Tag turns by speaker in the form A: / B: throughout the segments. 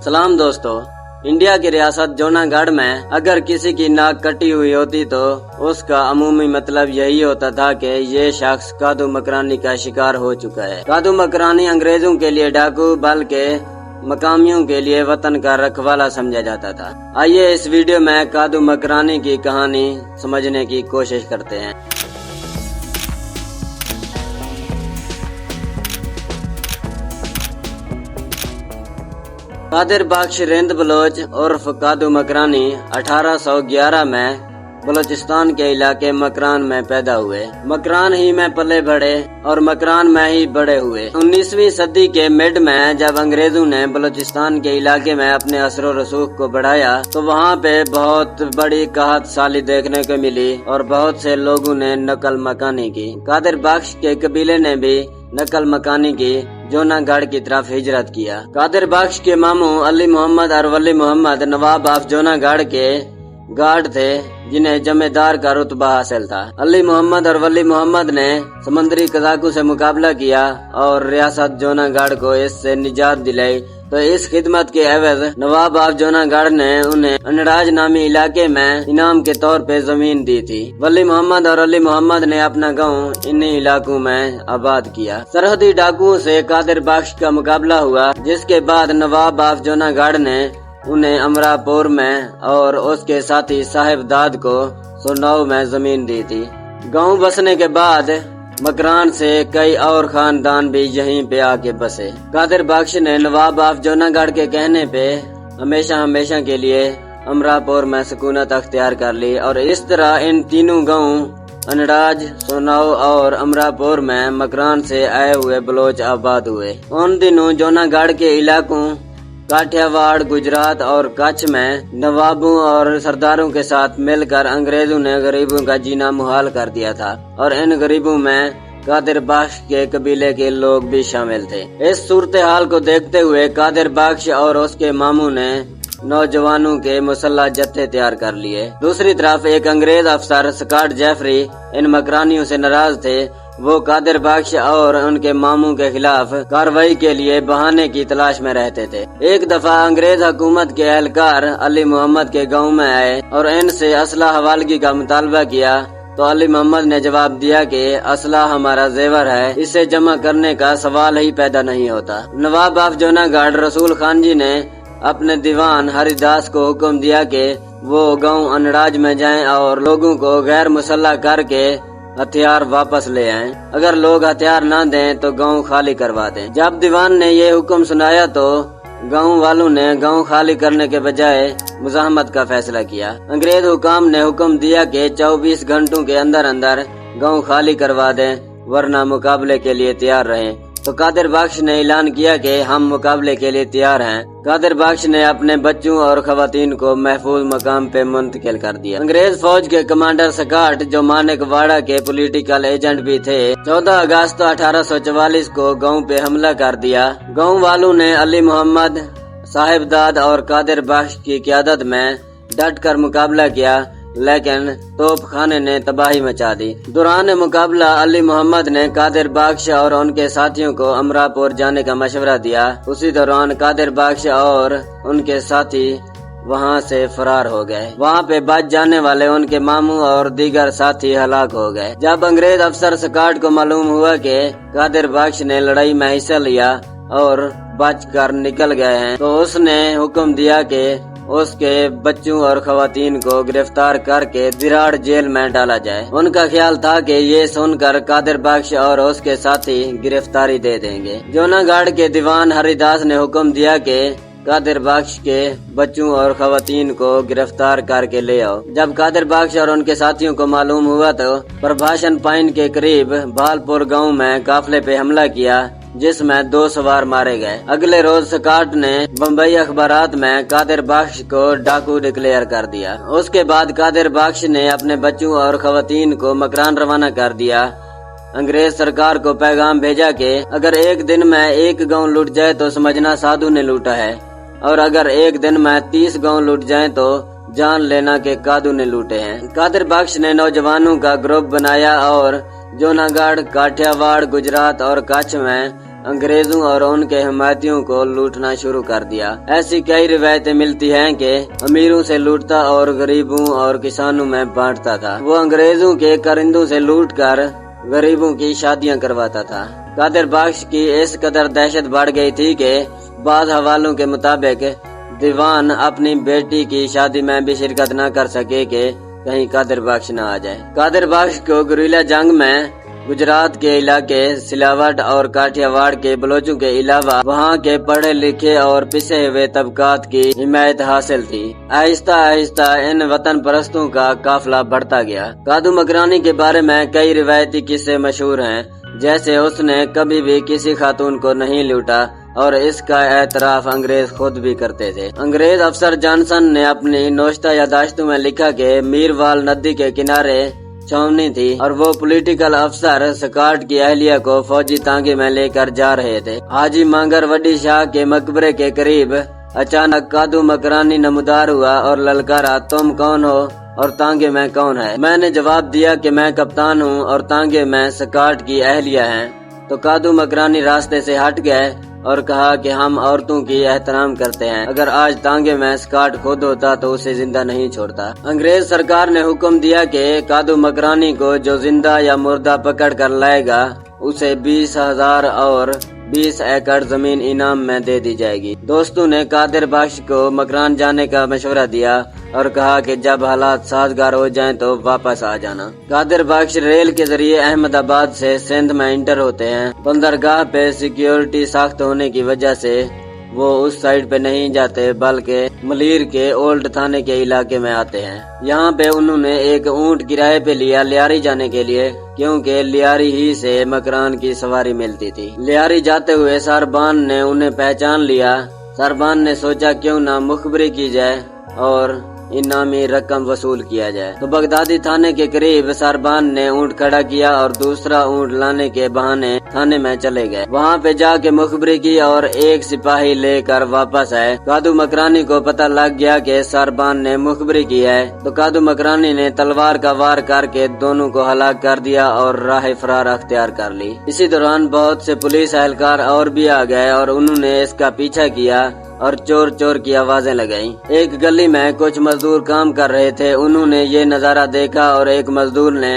A: सलाम दोस्तों, इंडिया की रियासत जूनागढ़ में अगर किसी की नाक कटी हुई होती तो उसका अमूमी मतलब यही होता था कि ये शख्स कादू मकरानी का शिकार हो चुका है। कादू मकरानी अंग्रेजों के लिए डाकू बल्कि मकामियों के लिए वतन का रखवाला समझा जाता था। आइए इस वीडियो में कादू मकरानी की कहानी समझने की कोशिश करते हैं। कादिर बख्श रिंद बलोच उर्फ कादू मकरानी 1811 में बलोचिस्तान के इलाके मकरान में पैदा हुए। मकरान ही में पले बढ़े और मकरान में ही बड़े हुए। 19वीं सदी के मिड में जब अंग्रेजों ने बलोचिस्तान के इलाके में अपने असर रसूख को बढ़ाया तो वहाँ पे बहुत बड़ी कहत साली देखने को मिली और बहुत से लोगों ने नकल मकानी की। कादिर बख्श के कबीले ने भी नकल मकानी की जूनागढ़ की तरफ हिजरत किया। कादिर बख्श के मामू अली मोहम्मद और वली मोहम्मद नवाब ऑफ जूनागढ़ के गार्ड थे जिन्हें जमींदार का रुतबा हासिल था। अली मोहम्मद और वली मोहम्मद ने समुद्री कज़ाकू से मुकाबला किया और रियासत जूनागढ़ को इससे निजात दिलाई। तो इस खिदमत के एवज नवाब ऑफ जूनागढ़ ने उन्हें अनराज नामी इलाके में इनाम के तौर पे जमीन दी थी। वली मोहम्मद और अली मोहम्मद ने अपना गांव इन्हीं इलाकों में आबाद किया। सरहदी डाकुओं से कादिर बख्श का मुकाबला हुआ, जिसके बाद नवाब ऑफ जूनागढ़ ने उन्हें अमरापुर में और उसके साथी साहिब दाद को सुरनौ में जमीन दी थी। गांव बसने के बाद मकरान से कई और खानदान भी यहीं पे आके बसे। कादिर बख्श ने नवाब ऑफ जूनागढ़ के कहने पे हमेशा के लिए अमरापुर में सुकूनत अख्तियार कर ली और इस तरह इन तीनों गांव अनराज, सुरनौ और अमरापुर में मकरान से आए हुए बलोच आबाद हुए। उन दिनों जूनागढ़ के इलाकों काठियावाड़, गुजरात और कच्छ में नवाबों और सरदारों के साथ मिलकर अंग्रेजों ने गरीबों का जीना मुहाल कर दिया था और इन गरीबों में कादिर बख्श के कबीले के लोग भी शामिल थे। इस सूरत हाल को देखते हुए कादिर बख्श और उसके मामू ने नौजवानों के मुसल्लह जत्थे तैयार कर लिए। दूसरी तरफ एक अंग्रेज अफसर स्कॉट जेफरी इन मकरानियों से नाराज थे। वो कादिर बख्श और उनके मामू के खिलाफ कार्रवाई के लिए बहाने की तलाश में रहते थे। एक दफा अंग्रेज हुकूमत के एहलकार अली मोहम्मद के गांव में आए और इनसे असला हवालगी का मुतालबा किया तो अली मोहम्मद ने जवाब दिया कि असला हमारा जेवर है, इसे जमा करने का सवाल ही पैदा नहीं होता। नवाब ऑफ जूनागढ़ रसूल खान जी ने अपने दीवान हरिदास को हुक्म दिया कि वो गांव अनराज में जाएं और लोगों को गैर मुसल्लह करके हथियार वापस ले आएं। अगर लोग हथियार ना दें तो गांव खाली करवा दें। जब दीवान ने ये हुक्म सुनाया तो गांव वालों ने गांव खाली करने के बजाय मुजाहमत का फैसला किया। अंग्रेज हुकाम ने हुक्म दिया कि 24 घंटों के अंदर अंदर गांव खाली करवा दें वरना मुकाबले के लिए तैयार रहें। तो कादिर बख्श ने ऐलान किया कि हम मुकाबले के लिए तैयार हैं। कादिर बख्श ने अपने बच्चों और खवातीन को महफूज मकाम पे मुंतकिल कर दिया। अंग्रेज फौज के कमांडर स्कॉट, जो मानेकवाड़ा के पॉलिटिकल एजेंट भी थे, 14 अगस्त 1844 को गांव पे हमला कर दिया। गांव वालों ने अली मोहम्मद, साहिब दाद और कादिर बख्श की क़यादत में डट कर मुकाबला किया, लेकिन तोप खाने ने तबाही मचा दी। दौरान मुकाबला अली मोहम्मद ने कादिर बख्श और उनके साथियों को अमरापुर जाने का मशवरा दिया। उसी दौरान कादिर बख्श और उनके साथी वहां से फरार हो गए। वहां पे बच जाने वाले उनके मामू और दीगर साथी हलाक हो गए। जब अंग्रेज अफसर स्कॉट को मालूम हुआ कि कादिर बख्श ने लड़ाई में हिस्सा लिया और बच कर निकल गए हैं तो उसने हुक्म दिया कि उसके बच्चों और खवातीन को गिरफ्तार करके दिराड़ जेल में डाला जाए। उनका ख्याल था कि ये सुनकर कादिर बख्श और उसके साथी गिरफ्तारी दे देंगे। जूनागढ़ के दीवान हरिदास ने हुक्म दिया कि कादिर बख्श के बच्चों और खवातीन को गिरफ्तार करके ले आओ। जब कादिर बख्श और उनके साथियों को मालूम हुआ तो प्रभाषण पाइन के करीब भालपुर गांव में काफिले पे हमला किया, जिसमें 2 सवार मारे गए। अगले रोज स्कॉट ने बम्बई अखबारात में कादिर बख्श को डाकू डिक्लेयर कर दिया। उसके बाद कादिर बख्श ने अपने बच्चों और खवातीन को मकरान रवाना कर दिया। अंग्रेज सरकार को पैगाम भेजा कि अगर एक दिन में एक गांव लूट जाए तो समझना साधु ने लूटा है और अगर एक दिन में 30 गांव लूट जाए तो जान लेना के कादू ने लूटे हैं। कादिर बख्श ने नौजवानों का ग्रुप बनाया और जूनागढ़, काठियावाड़, गुजरात और कच्छ में अंग्रेजों और उनके हिमायतियों को लूटना शुरू कर दिया। ऐसी कई रिवायतें मिलती हैं कि अमीरों से लूटता और गरीबों और किसानों में बांटता था। वो अंग्रेजों के कारिंदों से लूट कर गरीबों की शादियां करवाता था। कादिर बख्श की इस कदर दहशत बढ़ गई थी कि बाद हवालों के मुताबिक दीवान अपनी बेटी की शादी में भी शिरकत न कर सके कि कहीं कादिर बख्श न आ जाए। कादिर बख्श को गुरिल्ला जंग में गुजरात के इलाके सिलावट और काठियावाड़ के बलोचों के अलावा वहाँ के पढ़े लिखे और पिसे हुए तबकात की हिमायत हासिल थी। आहिस्ता आहिस्ता इन वतन परस्तों का काफिला बढ़ता गया। कादू मकरानी के बारे में कई रिवायती किस्से मशहूर हैं, जैसे उसने कभी भी किसी खातून को नहीं लूटा और इसका एतराफ अंग्रेज खुद भी करते थे। अंग्रेज अफसर जॉनसन ने अपनी नोश्ता यादाश्तों में लिखा कि मीरवाल नदी के किनारे छावनी थी और वो पॉलिटिकल अफसर स्कॉट की अहलिया को फौजी तांगे में लेकर जा रहे थे। हाजी मांगर वड्डी शाह के मकबरे के करीब अचानक कादू मकरानी नमदार हुआ और ललकारा, तुम कौन हो और तांगे में कौन है? मैंने जवाब दिया कि मैं कप्तान हूँ और तांगे में स्कॉट की अहलिया हैं। तो कादू मकरानी रास्ते से हट गए और कहा कि हम औरतों की एहतराम करते हैं, अगर आज तांगे में स्कॉट खुद होता तो उसे जिंदा नहीं छोड़ता। अंग्रेज सरकार ने हुक्म दिया कि कादू मकरानी को जो जिंदा या मुर्दा पकड़ कर लाएगा उसे 20,000 और 20 एकड़ जमीन इनाम में दे दी जाएगी। दोस्तों ने कादिर बख्श को मकरान जाने का मशवरा दिया और कहा कि जब हालात साजगार हो जाएं तो वापस आ जाना। कादिर बख्श रेल के जरिए अहमदाबाद से सिंध में इंटर होते हैं। बंदरगाह पे सिक्योरिटी सख्त होने की वजह से वो उस साइड पे नहीं जाते बल्कि मलीर के ओल्ड थाने के इलाके में आते हैं। यहाँ पे उन्होंने एक ऊंट किराए पे लिया लियारी जाने के लिए, क्योंकि लियारी ही से मकरान की सवारी मिलती थी। लियारी जाते हुए सरबान ने उन्हें पहचान लिया। सरबान ने सोचा क्यों ना मुखबरी की जाए और इनामी रकम वसूल किया जाए। तो बगदादी थाने के करीब सरबान ने ऊंट खड़ा किया और दूसरा ऊंट लाने के बहाने थाने में चले गए। वहाँ पे जाके मुखबरी की और एक सिपाही लेकर वापस आए। कादू मकरानी को पता लग गया कि सरबान ने मुखबरी की है, तो कादू मकरानी ने तलवार का वार करके दोनों को हलाक कर दिया और राह फरार अख्तियार कर ली। इसी दौरान बहुत से पुलिस एहलकार और भी आ गए और उन्होंने इसका पीछा किया और चोर चोर की आवाजें लगाई। एक गली में कुछ मजदूर काम कर रहे थे। उन्होंने ये नजारा देखा और एक मजदूर ने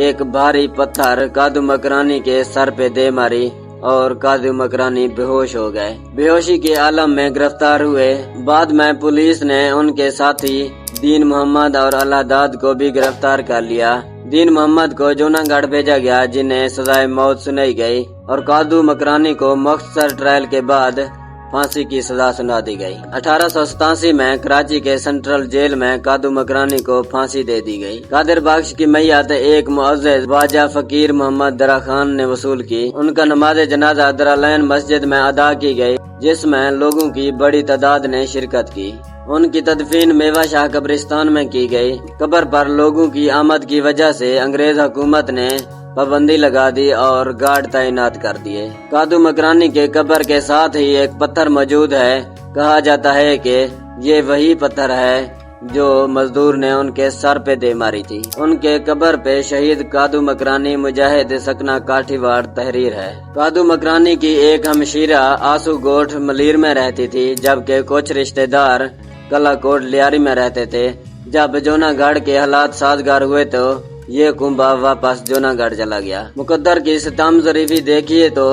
A: एक भारी पत्थर कादू मकरानी के सर पे दे मारी और कादू मकरानी बेहोश हो गए। बेहोशी के आलम में गिरफ्तार हुए। बाद में पुलिस ने उनके साथी दीन मोहम्मद और अल्लाहदाद को भी गिरफ्तार कर लिया। दीन मोहम्मद को जूनागढ़ भेजा गया, जिन्हें सजाए मौत सुनाई गई और कादू मकरानी को मुख्तसर ट्रायल के बाद फांसी की सजा सुना दी गई। 1887 में कराची के सेंट्रल जेल में कादू मकरानी को फांसी दे दी गई। कादिर बख्श की मैयत एक मुअज्जिज ख्वाजा फकीर मोहम्मद दरा खान ने वसूल की। उनका नमाज जनाजा दरालैन मस्जिद में अदा की गई, जिसमें लोगों की बड़ी तादाद ने शिरकत की। उनकी तदफीन मेवा शाह कब्रिस्तान में की गई। कब्र पर लोगों की आमद की वजह से अंग्रेज हुकूमत ने पाबंदी लगा दी और गार्ड तैनात कर दिए। कादू मकरानी के कब्र के साथ ही एक पत्थर मौजूद है। कहा जाता है कि ये वही पत्थर है जो मजदूर ने उनके सर पे दे मारी थी। उनके कब्र पे शहीद कादू मकरानी मुजाहिद सकना काठीवाड़ तहरीर है। कादू मकरानी की एक हमशीरा आंसू गोठ मलीर में रहती थी, जबकि कुछ रिश्तेदार कलाकोट लियारी में रहते थे। जब जूनागढ़ के हालात साजगार हुए तो ये कुंभा वापस जूनागढ़ चला गया। मुकद्दर की सितम ज़रीफी देखिए तो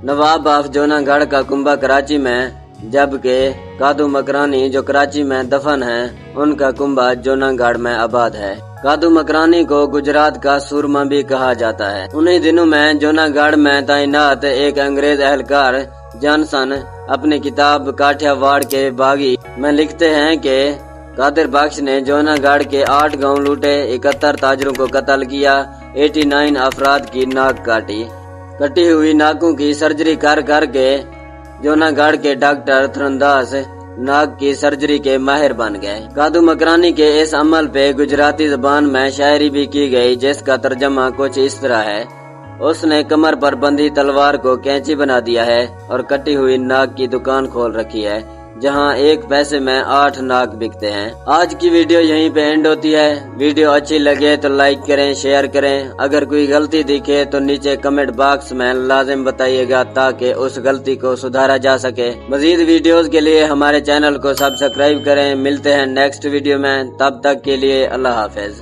A: नवाब ऑफ जूनागढ़ का कुंभा कराची में, जबकि कादू मकरानी जो कराची में दफन है उनका कुंभा जूनागढ़ में आबाद है। कादू मकरानी को गुजरात का सुरमा भी कहा जाता है। उन्हीं दिनों में जूनागढ़ में तैनात एक अंग्रेज एहलकार जॉनसन अपनी किताब काठियावाड़ के बागी में लिखते हैं कि कादिर बख्श ने जूनागढ़ के 8 गांव लूटे, 71 ताजरों को कत्ल किया, 89 अफराद की नाक काटी। कटी हुई नाकों की सर्जरी कर के जूनागढ़ के डॉक्टर थरंदास नाक की सर्जरी के माहिर बन गए। कादू मकरानी के इस अमल पे गुजराती जबान में शायरी भी की गई, जिसका तर्जमा कुछ इस तरह है। उसने कमर पर बंधी तलवार को कैंची बना दिया है और कटी हुई नाक की दुकान खोल रखी है। जहां 1 पैसे में 8 नाक बिकते हैं। आज की वीडियो यहीं पे एंड होती है। वीडियो अच्छी लगे तो लाइक करें, शेयर करें। अगर कोई गलती दिखे तो नीचे कमेंट बॉक्स में लाजिम बताइएगा ताकि उस गलती को सुधारा जा सके। मजीद वीडियोस के लिए हमारे चैनल को सब्सक्राइब करें। मिलते हैं नेक्स्ट वीडियो में, तब तक के लिए अल्लाह हाफिज।